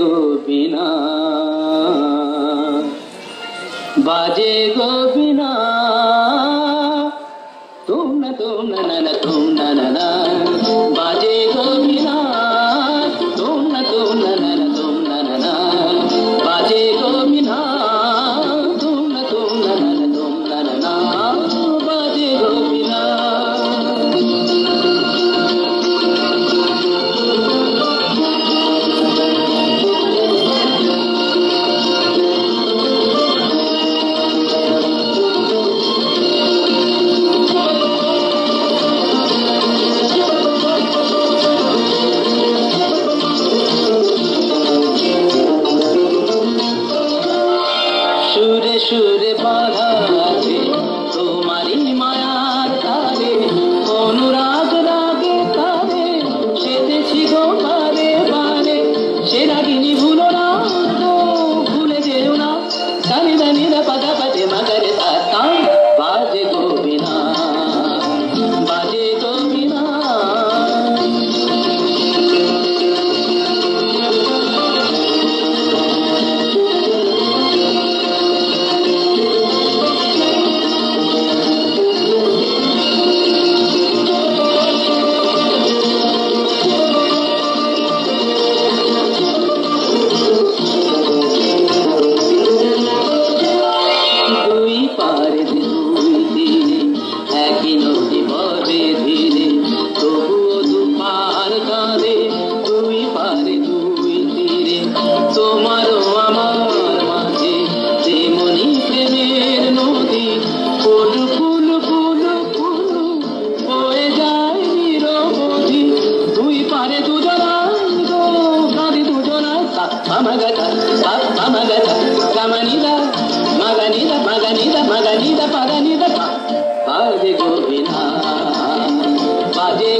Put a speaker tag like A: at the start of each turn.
A: গোবিনা বাজে গোবিনা তুম না তুম না বাজে গোবিনা তুম না তুম না বাজে গোবিনা তুম না তুম না বাজে গোবিনা সুরে সুরে বাধা আছে তোমারি মায়ার তারে অনুরাগ রাগে তারে সেদেছি গো বারে বারে সে রাগিনী ভুলো না তো ভুলে যেও না সানি দানি দা পাদা পাতে মাগারে তা বাজে গোবিনা বাজে গোবিনা পারে দুই দিনে একই নদী বরে ধীরে তবুও দুপার কাঁদে দুই পারে দুই তীরে তোমারও আমার মাঝে যেমনি প্রেমের নদী ফুল ফুল ফুল ফুল বয়ে যায় নিরবধি দুই পারে দুজনায় গো কাঁদে দুজনায় আমাগাতা কামানিদা maganida paganida paganida baje gobina baje